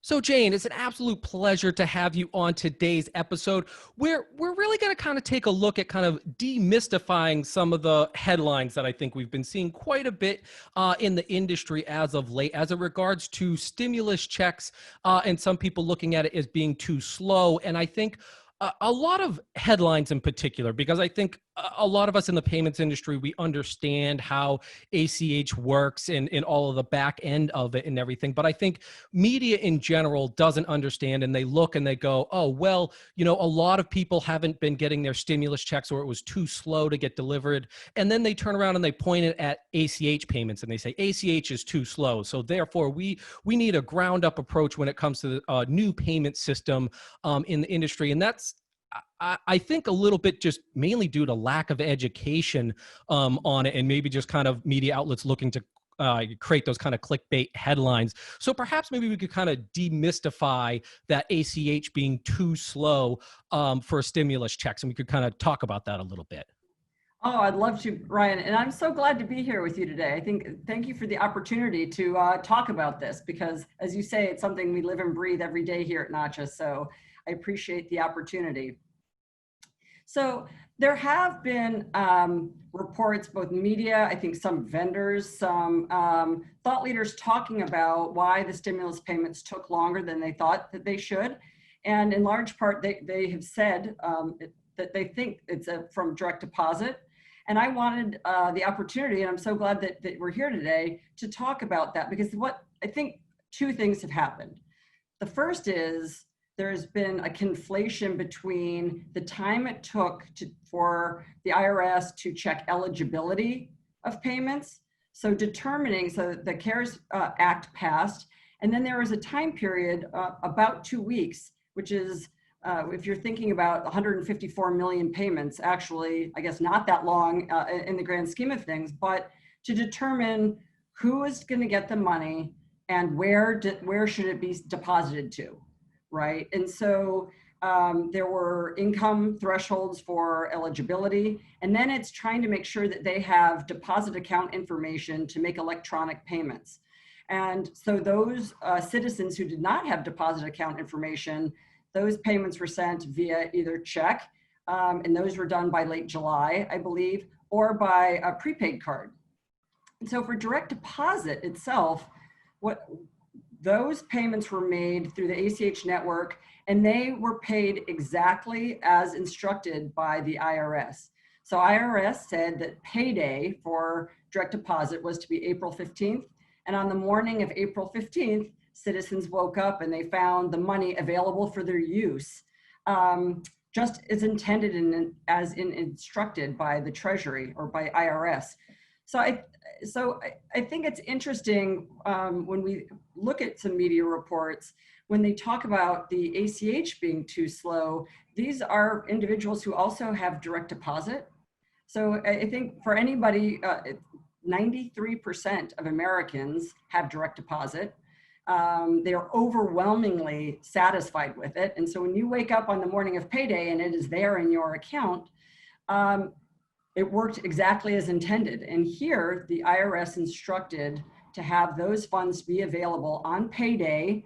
So Jane, it's an absolute pleasure to have you on today's episode where we're really going to kind of take a look at kind of demystifying some of the headlines that I think we've been seeing quite a bit in the industry as of late, as it regards to stimulus checks and some people looking at it as being too slow. And I think a lot of headlines in particular, because I think a lot of us in the payments industry, we understand how ACH works and all of the back end of it and everything. But I think media in general doesn't understand, and they look and they go, oh, well, a lot of people haven't been getting their stimulus checks, or it was too slow to get delivered. And then they turn around and they point it at ACH payments and they say ACH is too slow. So therefore we need a ground up approach when it comes to the new payment system in the industry. And that's, I think, a little bit just mainly due to lack of education on it, and maybe just kind of media outlets looking to create those kind of clickbait headlines. So perhaps maybe we could kind of demystify that ACH being too slow for stimulus checks, and we could kind of talk about that a little bit. Oh, I'd love to, Ryan. And I'm so glad to be here with you today. Thank you for the opportunity to talk about this, because as you say, it's something we live and breathe every day here at Nacha. So I appreciate the opportunity. So there have been reports, both media, I think some vendors, some thought leaders talking about why the stimulus payments took longer than they thought that they should. And in large part, they have said that they think it's from direct deposit. And I wanted the opportunity, and I'm so glad that we're here today to talk about that, because what I think two things have happened. The first is there's been a conflation between the time it took for the IRS to check eligibility of payments. So the CARES Act passed, and then there was a time period about 2 weeks, which is, if you're thinking about 154 million payments, actually, I guess not that long in the grand scheme of things, but to determine who is going to get the money and where should it be deposited to. Right. And so there were income thresholds for eligibility, and then it's trying to make sure that they have deposit account information to make electronic payments. And so those citizens who did not have deposit account information, those payments were sent via either check, and those were done by late July, I believe, or by a prepaid card. And so for direct deposit itself, those payments were made through the ACH network, and they were paid exactly as instructed by the IRS. So IRS said that payday for direct deposit was to be April 15th. And on the morning of April 15th, citizens woke up and they found the money available for their use, just as intended and as instructed by the Treasury or by IRS. So I think it's interesting when we look at some media reports, when they talk about the ACH being too slow, these are individuals who also have direct deposit. So I think for anybody, 93% of Americans have direct deposit. They are overwhelmingly satisfied with it. And so when you wake up on the morning of payday and it is there in your account, it worked exactly as intended. And here, the IRS instructed to have those funds be available on payday,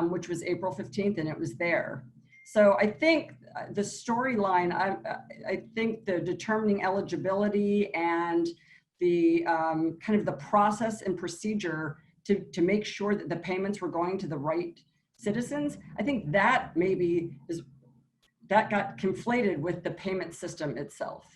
which was April 15th, and it was there. So I think the storyline, I think the determining eligibility and the kind of the process and procedure to make sure that the payments were going to the right citizens, I think that maybe that got conflated with the payment system itself.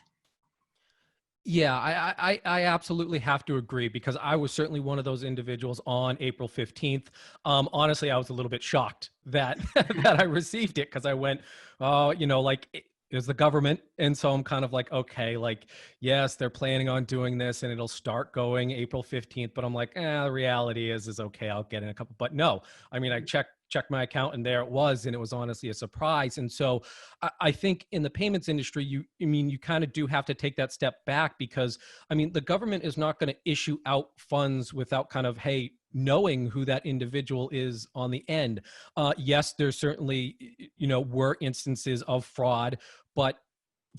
Yeah, I absolutely have to agree, because I was certainly one of those individuals on April 15th. Honestly, I was a little bit shocked that that I received it, because I went, oh, like it was the government. And so I'm kind of like, okay, like, yes, they're planning on doing this and it'll start going April 15th. But I'm like, the reality is okay, I'll get in a couple. But no, I mean, I checked my account and there it was, and it was honestly a surprise. And so I think in the payments industry, you kind of do have to take that step back, because the government is not going to issue out funds without kind of, hey, knowing who that individual is on the end. Yes, there's certainly, were instances of fraud, but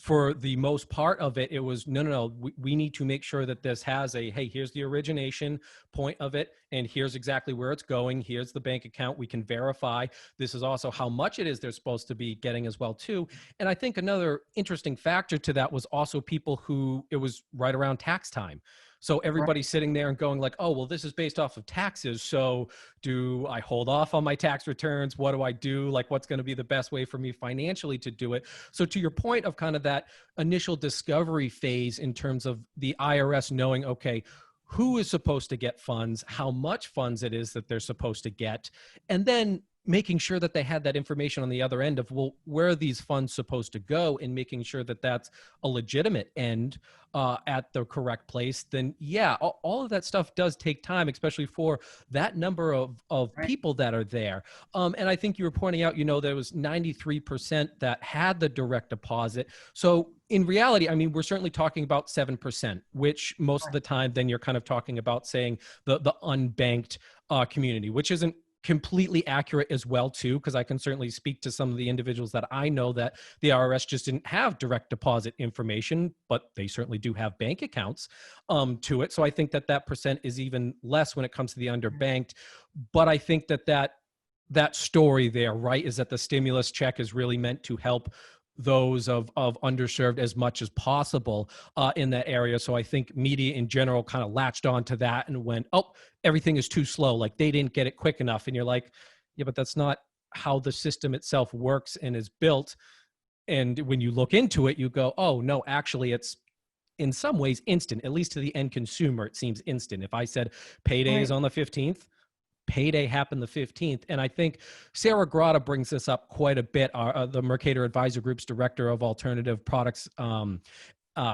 for the most part of it, it was no, we need to make sure that this has a, hey, here's the origination point of it, and here's exactly where it's going. Here's the bank account. We can verify. This is also how much it is they're supposed to be getting as well too. And I think another interesting factor to that was also people who, it was right around tax time. So everybody's sitting there and going like, oh, well, this is based off of taxes. So do I hold off on my tax returns? What do I do? Like, what's going to be the best way for me financially to do it? So to your point of kind of that initial discovery phase in terms of the IRS knowing, okay, who is supposed to get funds, how much funds it is that they're supposed to get, and then making sure that they had that information on the other end of, well, where are these funds supposed to go, and making sure that that's a legitimate end at the correct place, then yeah, all of that stuff does take time, especially for that number of people that are there. And I think you were pointing out, there was 93% that had the direct deposit. So in reality, I mean, we're certainly talking about 7%, which most of the time, then you're kind of talking about saying the unbanked community, which isn't completely accurate as well too, because I can certainly speak to some of the individuals that I know that the IRS just didn't have direct deposit information, but they certainly do have bank accounts to it. So I think that percent is even less when it comes to the underbanked. But I think that story there, right, is that the stimulus check is really meant to help those of underserved as much as possible in that area. So I think media in general kind of latched on to that and went, oh, everything is too slow. Like they didn't get it quick enough. And you're like, yeah, but that's not how the system itself works and is built. And when you look into it, you go, oh, no, actually it's in some ways instant, at least to the end consumer. It seems instant. If I said payday is on the 15th, payday happened the 15th. And I think Sarah Grotta brings this up quite a bit, the Mercator Advisor Group's director of alternative products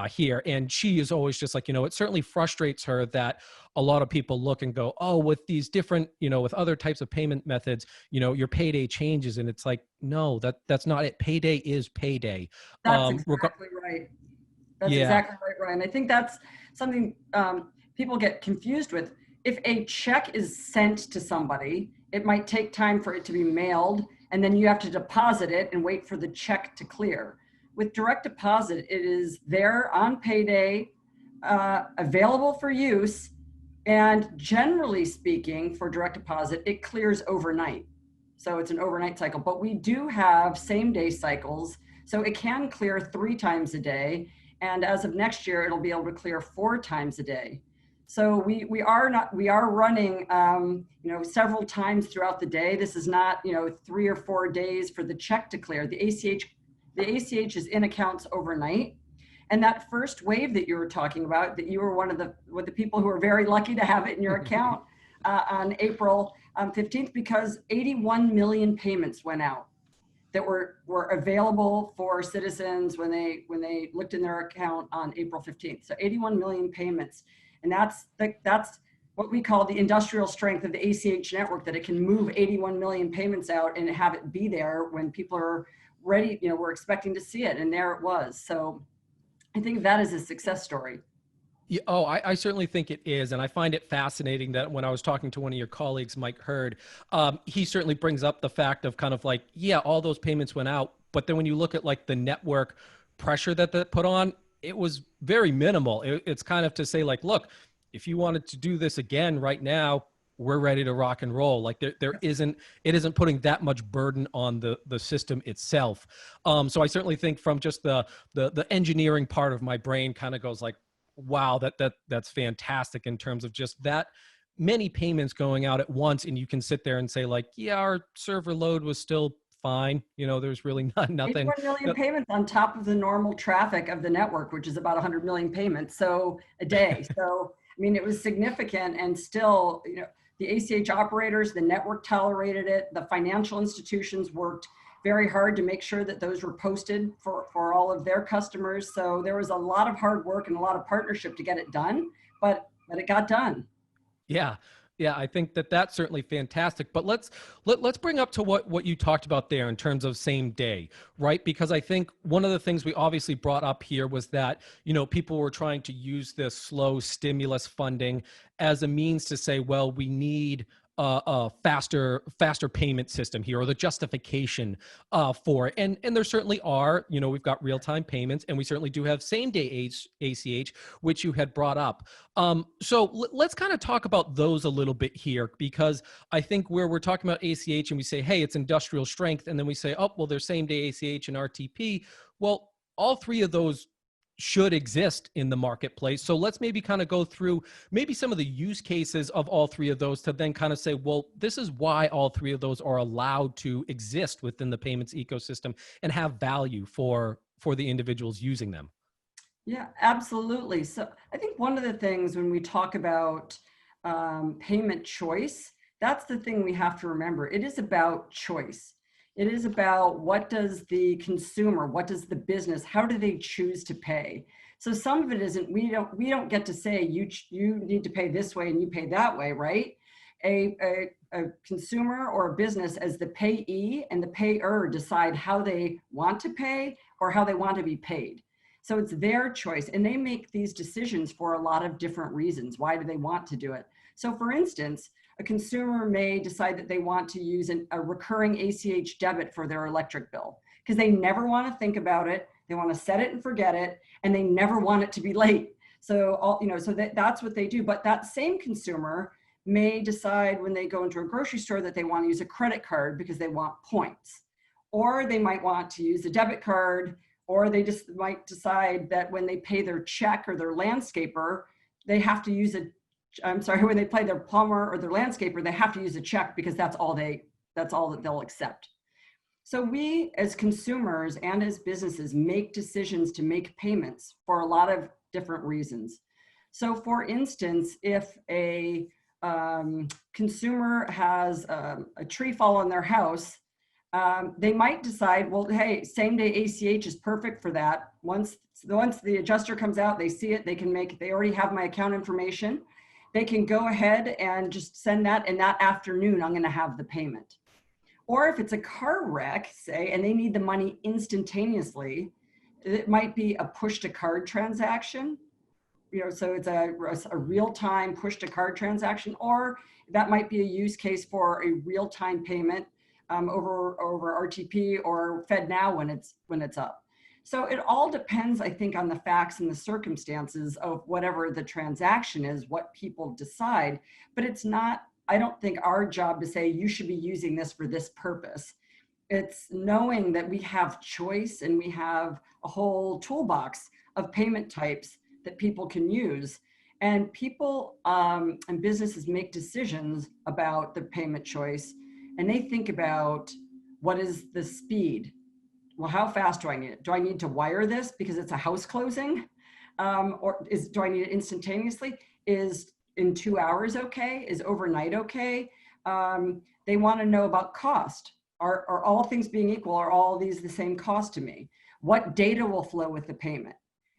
here. And she is always just like, it certainly frustrates her that a lot of people look and go, oh, with these different, with other types of payment methods, your payday changes. And it's like, no, that's not it. Payday is payday. That's exactly right. That's exactly right, Ryan. I think that's something people get confused with. If a check is sent to somebody, it might take time for it to be mailed, and then you have to deposit it and wait for the check to clear. With direct deposit, it is there on payday, available for use, and generally speaking, for direct deposit, it clears overnight. So it's an overnight cycle, but we do have same-day cycles, so it can clear 3 times a day, and as of next year, it'll be able to clear 4 times a day. So we are running, several times throughout the day. This is not, 3 or 4 days for the check to clear. The ACH is in accounts overnight. And that first wave that you were talking about, that you were one of the people who were very lucky to have it in your account on April 15th, because 81 million payments went out that were available for citizens when they looked in their account on April 15th. So 81 million payments. And that's what we call the industrial strength of the ACH network, that it can move 81 million payments out and have it be there when people are ready, we're expecting to see it. And there it was. So I think that is a success story. Yeah, I certainly think it is. And I find it fascinating that when I was talking to one of your colleagues, Mike Hurd, he certainly brings up the fact of kind of like, yeah, all those payments went out. But then when you look at like the network pressure that put on, it was very minimal. It's kind of to say like, look, if you wanted to do this again right now, we're ready to rock and roll. Like it isn't putting that much burden on the system itself. So I certainly think from just the engineering part of my brain kind of goes like, wow, that's fantastic in terms of just that many payments going out at once. And you can sit there and say like, yeah, our server load was still fine. There's really nothing. 81 million payments on top of the normal traffic of the network, which is about 100 million payments so a day. So, I mean, it was significant, and still, the ACH operators, the network tolerated it. The financial institutions worked very hard to make sure that those were posted for all of their customers. So there was a lot of hard work and a lot of partnership to get it done, but it got done. Yeah, I think that's certainly fantastic. But let's bring up to what you talked about there in terms of same day, right? Because I think one of the things we obviously brought up here was that, people were trying to use this slow stimulus funding as a means to say, well, we need a faster payment system here, or the justification for it. And there certainly are. We've got real-time payments, and we certainly do have same-day ACH, which you had brought up. So let's kind of talk about those a little bit here, because I think where we're talking about ACH and we say, hey, it's industrial strength, and then we say, oh, well, there's same-day ACH and RTP. Well, all three of those should exist in the marketplace. So let's maybe kind of go through maybe some of the use cases of all three of those to then kind of say, well, this is why all three of those are allowed to exist within the payments ecosystem and have value for the individuals using them. Yeah, absolutely. So I think one of the things when we talk about payment choice, that's the thing we have to remember. It is about choice. It is about what does the consumer, what does the business, how do they choose to pay? So some of it isn't, we don't get to say you need to pay this way and you pay that way, right? A consumer or a business as the payee and the payer decide how they want to pay or how they want to be paid. So it's their choice, and they make these decisions for a lot of different reasons. Why do they want to do it? So for instance, a consumer may decide that they want to use a recurring ACH debit for their electric bill because they never want to think about it. They want to set it and forget it, and they never want it to be late. So that's what they do. But that same consumer may decide when they go into a grocery store that they want to use a credit card because they want points, or they might want to use a debit card, or they just might decide that when they pay their check or their landscaper, they have to use when they pay their plumber or their landscaper, they have to use a check because that's all that they'll accept. So we as consumers and as businesses make decisions to make payments for a lot of different reasons. So for instance, if a consumer has a tree fall on their house, they might decide, well, hey, same day ACH is perfect for that. Once the adjuster comes out, they see it, they already have my account information. They can go ahead and just send that, and that afternoon, I'm going to have the payment. Or if it's a car wreck, say, and they need the money instantaneously, it might be a push to card transaction. So it's a real-time push to card transaction, or that might be a use case for a real-time payment over RTP or FedNow when it's up. So it all depends, I think, on the facts and the circumstances of whatever the transaction is, what people decide. But it's not, I don't think, our job to say you should be using this for this purpose. It's knowing that we have choice and we have a whole toolbox of payment types that people can use. And people and businesses make decisions about the payment choice, and they think about what is the speed. Well, how fast do I need it? Do I need to wire this because it's a house closing? Do I need it instantaneously? Is in 2 hours okay? Is overnight okay? They want to know about cost. Are all things being equal, are all these the same cost to me? What data will flow with the payment?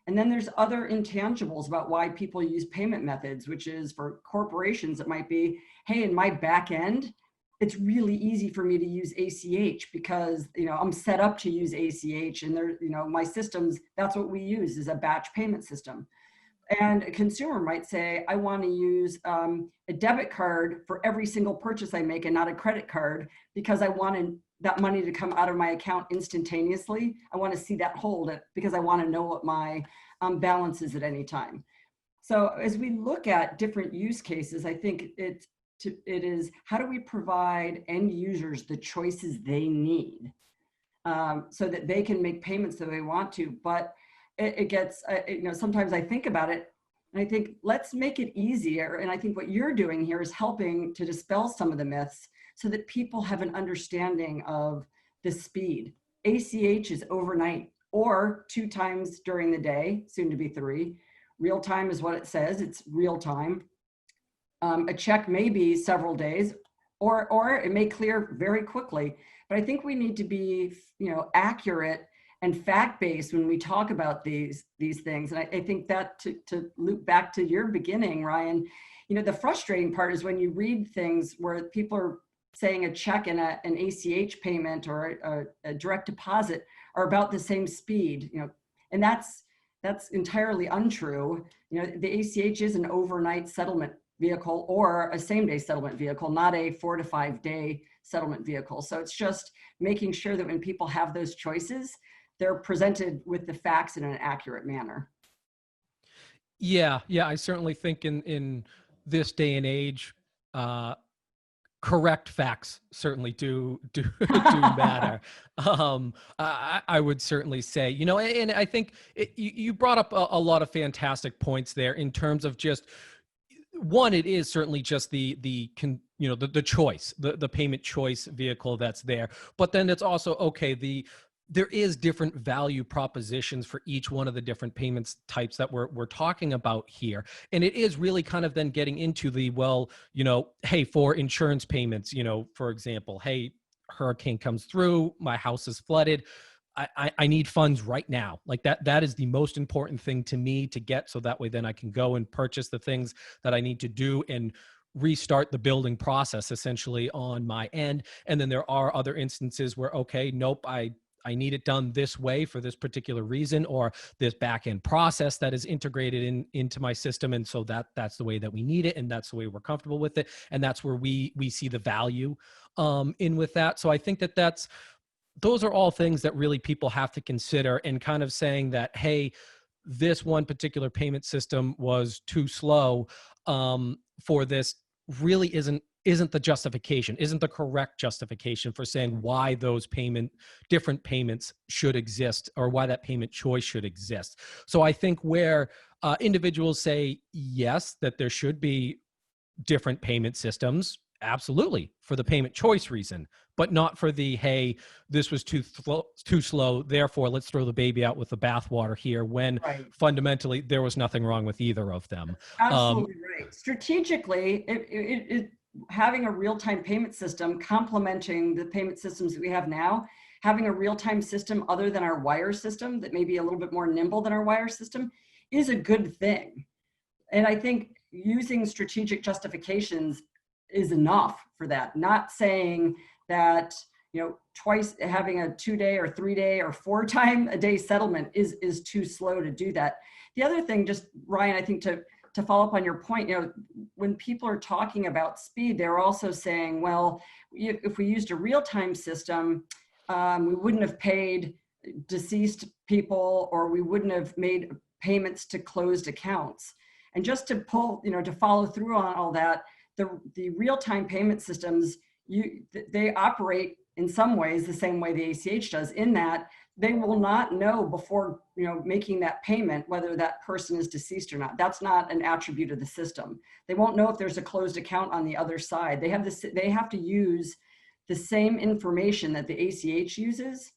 And then there's other intangibles about why people use payment methods, which is for corporations, it might be, hey, in my back end, it's really easy for me to use ACH because, I'm set up to use ACH, and my systems, that's what we use, is a batch payment system. And a consumer might say, I want to use a debit card for every single purchase I make and not a credit card because I want that money to come out of my account instantaneously. I want to see that hold it because I want to know what my balance is at any time. So as we look at different use cases, I think it is how do we provide end users the choices they need so that they can make payments that they want to. But it gets, sometimes I think about it and I think, let's make it easier. And I think what you're doing here is helping to dispel some of the myths so that people have an understanding of the speed. ACH is overnight or 2 times during the day, soon to be 3. Real time is what it says, it's real time. A check may be several days, or it may clear very quickly. But I think we need to be, accurate and fact-based when we talk about these things. And I think that to loop back to your beginning, Ryan, the frustrating part is when you read things where people are saying a check and an ACH payment or a direct deposit are about the same speed, and that's entirely untrue. The ACH is an overnight settlement vehicle or a same-day settlement vehicle, not a 4 to 5 day settlement vehicle. So it's just making sure that when people have those choices, they're presented with the facts in an accurate manner. Yeah, yeah, I certainly think in this day and age, uh, correct facts certainly do do matter. I would certainly say, and I think you brought up a lot of fantastic points there in terms of just one. It is certainly just the choice, the payment choice vehicle that's there, but then it's also okay. There is different value propositions for each one of the different payments types that we're talking about here. And it is really kind of then getting into hey, for insurance payments, for example, hey, hurricane comes through, my house is flooded. I need funds right now. Like that is the most important thing to me to get. So that way, then I can go and purchase the things that I need to do and restart the building process essentially on my end. And then there are other instances where, okay, nope, I need it done this way for this particular reason, or this back end process that is integrated into my system. And so that's the way that we need it. And that's the way we're comfortable with it. And that's where we see the value in with that. So I think those are all things that really people have to consider, and kind of saying that, hey, this one particular payment system was too slow for this really isn't the justification, isn't the correct justification for saying why those different payments should exist, or why that payment choice should exist. So I think where individuals say yes, that there should be different payment systems, absolutely, for the payment choice reason, but not for hey, this was too slow, therefore let's throw the baby out with the bathwater here, when Right. fundamentally there was nothing wrong with either of them. Absolutely right. Strategically, having a real-time payment system complementing the payment systems that we have now, having a real-time system other than our wire system that may be a little bit more nimble than our wire system is a good thing. And I think using strategic justifications is enough for that. Not saying that, twice, having a 2-day or 3-day or 4-time-a-day settlement is too slow to do that. The other thing, just Ryan, I think to follow up on your point, when people are talking about speed, they're also saying, well, if we used a real-time system, we wouldn't have paid deceased people, or we wouldn't have made payments to closed accounts. And just to to follow through on all that, the real-time payment systems, they operate in some ways the same way the ACH does, in that they will not know before making that payment whether that person is deceased or not. That's not an attribute of the system. They won't know if there's a closed account on the other side. They have to use the same information that the ACH uses.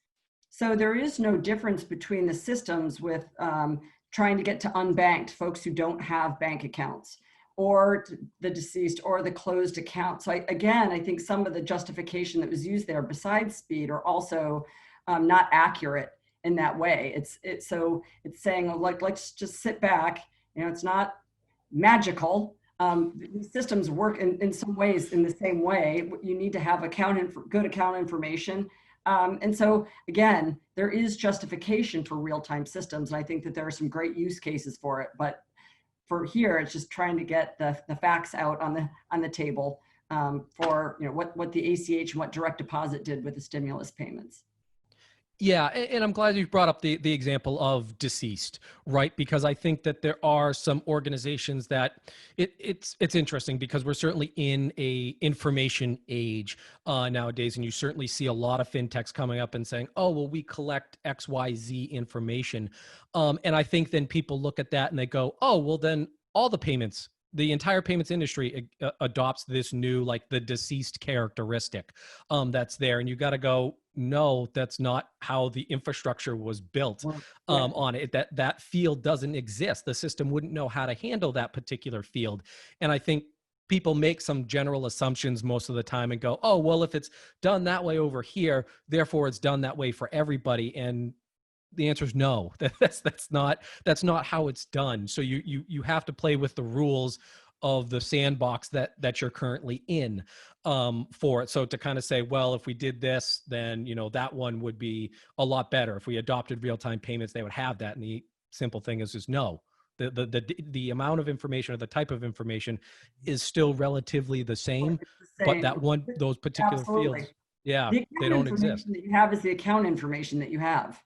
So there is no difference between the systems with trying to get to unbanked folks who don't have bank accounts, or the deceased, or the closed account. So I think some of the justification that was used there, besides speed, are also not accurate in that way. It's saying, like, let's just sit back. It's not magical. These systems work in some ways in the same way. You need to have good account information. And so again, there is justification for real-time systems. And I think that there are some great use cases for it, but for here, it's just trying to get the facts out on the table for what the ACH and what direct deposit did with the stimulus payments. Yeah, and I'm glad you brought up the example of deceased, right? Because I think that there are some organizations that it's interesting, because we're certainly in a information age nowadays, and you certainly see a lot of fintechs coming up and saying, "Oh, well, we collect XYZ information," and I think then people look at that and they go, "Oh, well, then all the payments." The entire payments industry adopts this new, like, the deceased characteristic that's there. And you got to go, no, that's not how the infrastructure was built on it. That field doesn't exist. The system wouldn't know how to handle that particular field. And I think people make some general assumptions most of the time and go, oh, well, if it's done that way over here, therefore it's done that way for everybody. And the answer is no. That's not how it's done. So you have to play with the rules of the sandbox that you're currently in for it. So to kind of say, well, if we did this, then that one would be a lot better. If we adopted real-time payments, they would have that. And the simple thing is no. The amount of information or the type of information is still relatively the same, It's the but same. those particular Absolutely. fields, yeah, The they account don't exist. information that you have is the account information that you have.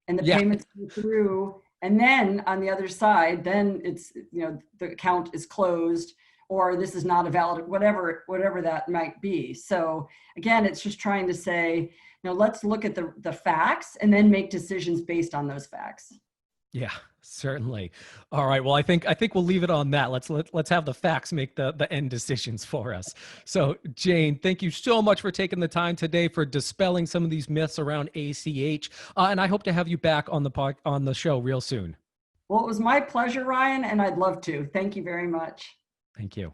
And the Yeah, payments go through. And then on the other side, then it's, the account is closed or this is not a valid, whatever that might be. So again, it's just trying to say, let's look at the facts and then make decisions based on those facts. yeah, certainly. All right. Well, I think we'll leave it on that. Let's have the facts make the end decisions for us. So, Jane, thank you so much for taking the time today for dispelling some of these myths around ACH, and I hope to have you back on the show real soon. Well, it was my pleasure, Ryan, and I'd love to. Thank you very much. Thank you.